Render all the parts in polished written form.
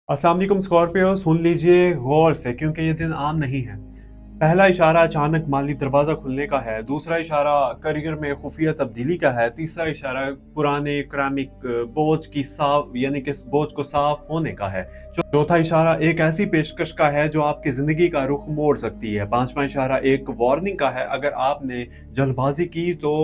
अस्सलाम वालेकुम स्कॉर्पियो, सुन लीजिए गौर से क्योंकि ये दिन आम नहीं है। पहला इशारा अचानक माली दरवाज़ा खुलने का है, दूसरा इशारा करियर में खुफिया तब्दीली का है, तीसरा इशारा पुराने इकरामिक बोझ की साफ यानी कि बोझ को साफ होने का है। चौथा इशारा एक ऐसी पेशकश का है जो आपकी ज़िंदगी का रुख मोड़ सकती है। पांचवा इशारा एक वार्निंग का है, अगर आपने जल्दबाजी की तो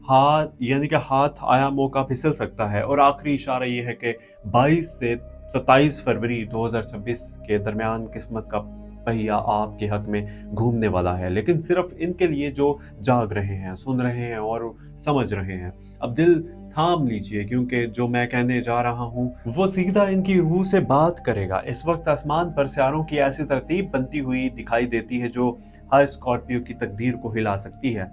हाथ आया मौका फिसल सकता है। और आखिरी इशारा ये है कि 22 से 27 फरवरी 2026 के दरमियान किस्मत का पहिया आपके हक में घूमने वाला है, लेकिन सिर्फ इनके लिए जो जाग रहे हैं, सुन रहे हैं और समझ रहे हैं। अब दिल थाम लीजिए क्योंकि जो मैं कहने जा रहा हूँ वो सीधा इनकी रूह से बात करेगा। इस वक्त आसमान पर सितारों की ऐसी तरतीब बनती हुई दिखाई देती है जो हर स्कॉर्पियो की तकदीर को हिला सकती है।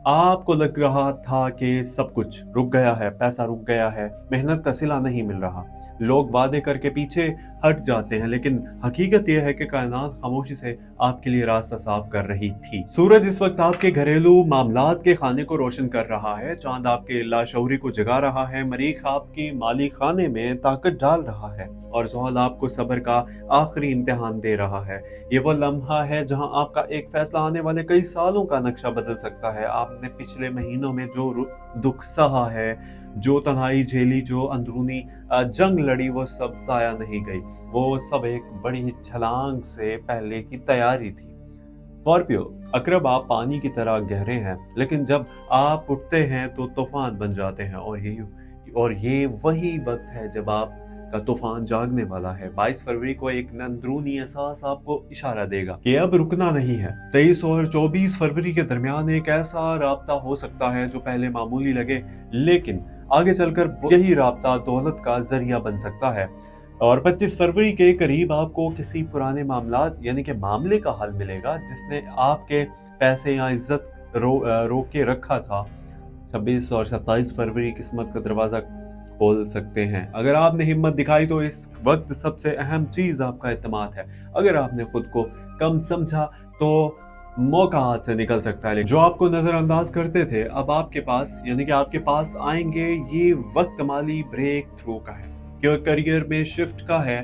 आपको लग रहा था कि सब कुछ रुक गया है, पैसा रुक गया है, मेहनत का सिला नहीं मिल रहा, लोग वादे करके पीछे हट जाते हैं, लेकिन हकीकत यह है कि कायनात खामोशी से आपके लिए रास्ता साफ कर रही थी। सूरज इस वक्त आपके घरेलू मामलात के खाने को रोशन कर रहा है, चांद आपके लाशऊरी को जगा रहा है, मरीख आपकी माली खाने में ताकत डाल रहा है और ज़ोहल आपको सब्र का आखिरी इम्तिहान दे रहा है। ये वो लम्हा है जहां आपका एक फैसला आने वाले कई सालों का नक्शा बदल सकता है। आपने पिछले महीनों में जो दुख सहा है, जो तन्हाई झेली, जो अंदरूनी जंग लड़ी, वो सब जाया नहीं गई। वो सब एक बड़ी छलांग से पहले की तैयारी थी। स्कॉर्पियो, अकरब आप पानी की तरह गहरे हैं, लेकिन जब आप उठते हैं तो तूफान बन जाते हैं और ये वही वक्त है जब आप का तूफान जागने वाला है। 22 फरवरी को एक अंदरूनी एहसास आपको इशारा देगा कि अब रुकना नहीं है। 23 और 24 फरवरी के दरमियान एक ऐसा राब्ता हो सकता है जो पहले मामूली लगे, लेकिन आगे चलकर यही राब्ता दौलत का जरिया बन सकता है। और 25 फरवरी के करीब आपको किसी पुराने मामलात यानी कि मामले का हल मिलेगा जिसने आपके पैसे या इज्जत रोक के रखा था। 26 और 27 फरवरी किस्मत का दरवाजा खोल सकते हैं। अगर आपने हिम्मत दिखाई तो इस वक्त सबसे अहम चीज आपका एतमाद है। अगर आपने खुद को कम समझा तो मौका हाथ से निकल सकता है। जो आपको नजरअंदाज करते थे अब आपके पास यानी कि आपके पास आएंगे। ये वक्त माली ब्रेक थ्रू का है, क्यों करियर में शिफ्ट का है।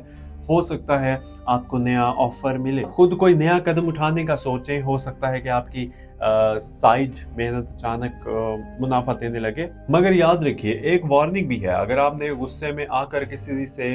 हो सकता है आपको नया ऑफर मिले, खुद कोई नया कदम उठाने का सोचें। हो सकता है कि आपकी साइड मेहनत अचानक मुनाफा देने लगे। मगर याद रखिए एक वार्निंग भी है, अगर आपने गुस्से में आकर किसी से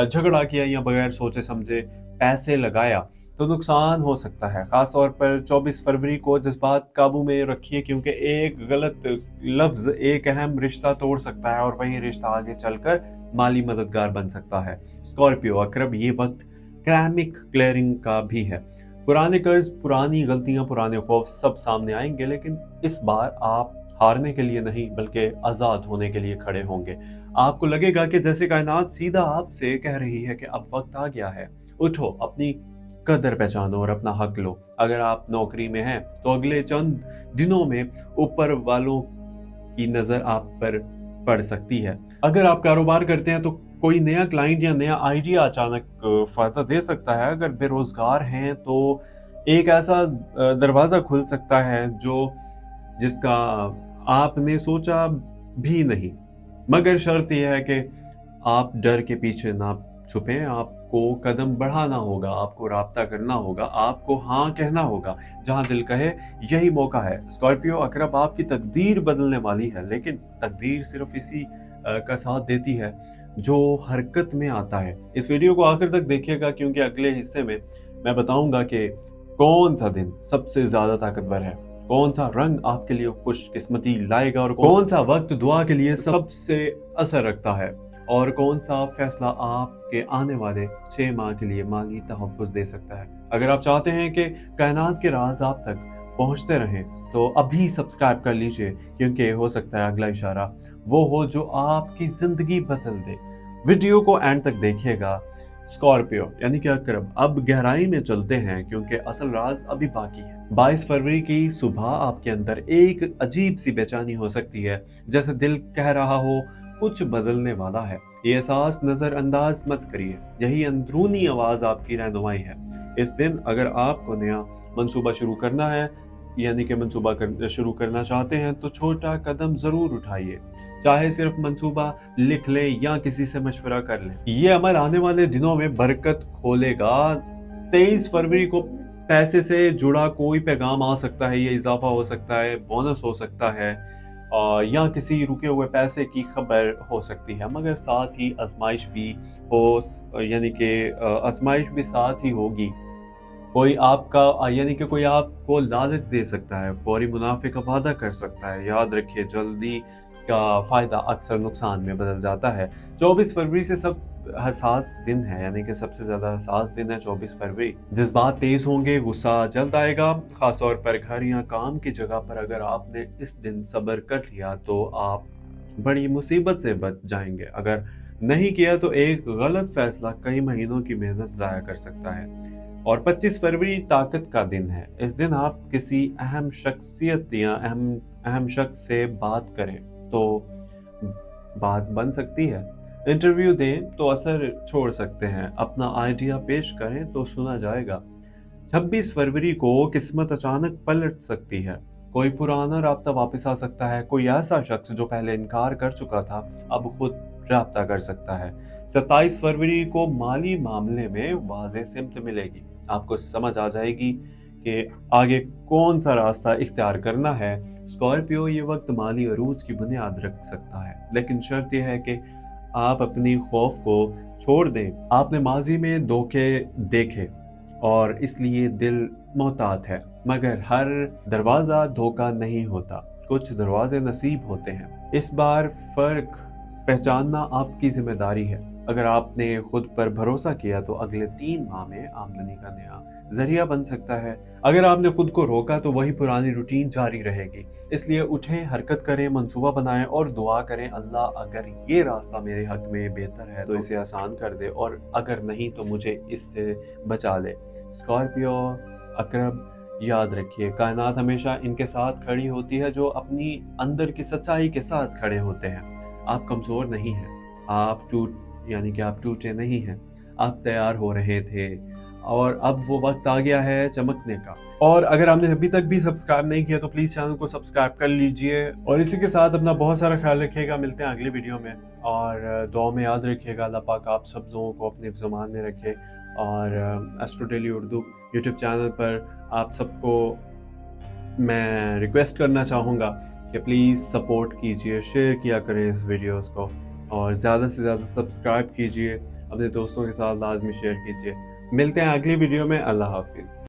झगड़ा किया या बगैर सोचे समझे पैसे लगाया तो नुकसान हो सकता है। खास तौर पर 24 फरवरी को जज्बात काबू में रखिए क्योंकि एक गलत लफ्ज एक अहम रिश्ता तोड़ सकता है और वही रिश्ता आगे चलकर माली मददगार बन सकता है। स्कॉर्पियो, अकरब ये वक्त क्रैमिक क्लियरिंग का भी है। पुराने कर्ज, पुरानी गलतियां, पुराने खौफ सब सामने आएंगे, लेकिन इस बार आप हारने के लिए नहीं बल्कि आजाद होने के लिए खड़े होंगे। आपको लगेगा कि जैसे कायनात सीधा आपसे कह रही है कि अब वक्त आ गया है, उठो, अपनी कदर पहचानो और अपना हक लो। अगर आप नौकरी में हैं तो अगले चंद दिनों में ऊपर वालों की नजर आप पर पड़ सकती है। अगर आप कारोबार करते हैं तो कोई नया क्लाइंट या नया आइडिया अचानक फायदा दे सकता है। अगर बेरोजगार हैं तो एक ऐसा दरवाजा खुल सकता है जो जिसका आपने सोचा भी नहीं। मगर शर्त यह है कि आप डर के पीछे ना छुपें। आपको कदम बढ़ाना होगा, आपको राब्ता करना होगा, आपको हाँ कहना होगा। जहां दिल कहे यही मौका है। स्कॉर्पियो, अकरब आपकी तकदीर बदलने वाली है, लेकिन तकदीर सिर्फ इसी का साथ देती है जो हरकत में आता है। इस वीडियो को आखिर तक देखिएगा क्योंकि अगले हिस्से में मैं बताऊंगा कि कौन सा दिन सबसे ज्यादा ताकतवर है, कौन सा रंग आपके लिए खुशकिस्मती लाएगा और कौन सा वक्त दुआ के लिए सबसे असर रखता है और कौन सा फैसला आपके आने वाले 6 माह के लिए माली तहफ़्फ़ुज़ दे सकता है। अगर आप चाहते हैं कि कायनात के राज आप तक पहुंचते रहें तो अभी सब्सक्राइब कर लीजिए क्योंकि हो सकता है अगला इशारा वो हो जो आपकी जिंदगी बदल दे। वीडियो को एंड तक देखिएगा। स्कॉर्पियो यानी कि अकरब, अब गहराई में चलते हैं क्योंकि असल राज अभी बाकी है। 22 फरवरी की सुबह आपके अंदर एक अजीब सी बेचैनी हो सकती है, जैसे दिल कह रहा हो कुछ बदलने वाला है। ये एहसास नजरअंदाज मत करिए, यही अंदरूनी आवाज आपकी रहनुमाई है। इस दिन अगर आपको नया मंसूबा शुरू करना है यानी कि शुरू करना चाहते हैं तो छोटा कदम जरूर उठाइए। चाहे सिर्फ मंसूबा लिख लें या किसी से मशवरा कर लें। ये अमल आने वाले दिनों में बरकत खोलेगा। 23 फरवरी को पैसे से जुड़ा कोई पैगाम आ सकता है, ये इजाफा हो सकता है, बोनस हो सकता है, या किसी रुके हुए पैसे की खबर हो सकती है, मगर साथ ही आजमाइश भी हो, यानी कि आजमाइश भी साथ ही होगी। कोई आपका यानी कि कोई आपको लालच दे सकता है, फौरी मुनाफे का वादा कर सकता है। याद रखिए, जल्दी का फ़ायदा अक्सर नुकसान में बदल जाता है। 24 फरवरी से सब हसास दिन है, यानी कि सबसे ज़्यादा हसास दिन है 24 फरवरी। जज्बात तेज़ होंगे, गुस्सा जल्द आएगा, ख़ासतौर पर घर या काम की जगह पर। अगर आपने इस दिन सब्र कर लिया तो आप बड़ी मुसीबत से बच जाएंगे। अगर नहीं किया तो एक गलत फैसला कई महीनों की मेहनत ज़ाया कर सकता है। और 25 फरवरी ताकत का दिन है। इस दिन आप किसी अहम शख्सियत या अहम शख्स से बात करें तो बात बन सकती है। इंटरव्यू दें तो असर छोड़ सकते हैं। अपना आइडिया पेश करें तो सुना जाएगा। 26 फरवरी को किस्मत अचानक पलट सकती है। कोई पुराना राब्ता वापस आ सकता है। कोई ऐसा शख्स जो पहले इनकार कर चुका था अब खुद राब्ता कर सकता है। 27 फरवरी को माली मामले में वाज़ेह सिमत मिलेगी। आपको समझ आ जाएगी कि आगे कौन सा रास्ता इख्तियार करना है। स्कॉर्पियो, ये वक्त माली अरूज की बुनियाद रख सकता है, लेकिन शर्त यह है कि आप अपनी खौफ को छोड़ दें। आपने माजी में धोखे देखे और इसलिए दिल मोहतात है, मगर हर दरवाज़ा धोखा नहीं होता, कुछ दरवाजे नसीब होते हैं। इस बार फ़र्क पहचानना आपकी जिम्मेदारी है। अगर आपने खुद पर भरोसा किया तो अगले 3 माह में आमदनी का नया जरिया बन सकता है। अगर आपने खुद को रोका तो वही पुरानी रूटीन जारी रहेगी। इसलिए उठें, हरकत करें, मंसूबा बनाएं और दुआ करें, अल्लाह अगर ये रास्ता मेरे हक में बेहतर है तो इसे आसान कर दे, और अगर नहीं तो मुझे इससे बचा ले। स्कॉर्पियो, अकरब, याद रखिए, कायनात हमेशा इनके साथ खड़ी होती है जो अपनी अंदर की सच्चाई के साथ खड़े होते हैं। आप कमज़ोर नहीं हैं, आप टूटे नहीं हैं, आप तैयार हो रहे थे और अब वो वक्त आ गया है चमकने का। और अगर आपने अभी तक भी सब्सक्राइब नहीं किया तो प्लीज़ चैनल को सब्सक्राइब कर लीजिए। और इसी के साथ अपना बहुत सारा ख्याल रखिएगा। मिलते हैं अगली वीडियो में, और दुआ में याद रखिएगा, अल्लाह पाक आप सब लोगों को अपने ज़ुबान में रखे। और astro daily Urdu YouTube channel पर आप सबको मैं रिक्वेस्ट करना चाहूँगा कि प्लीज़ सपोर्ट कीजिए, शेयर किया करें इस वीडियोस को, और ज़्यादा से ज़्यादा सब्सक्राइब कीजिए, अपने दोस्तों के साथ लाजमी शेयर कीजिए। मिलते हैं अगली वीडियो में। अल्लाह हाफिज़।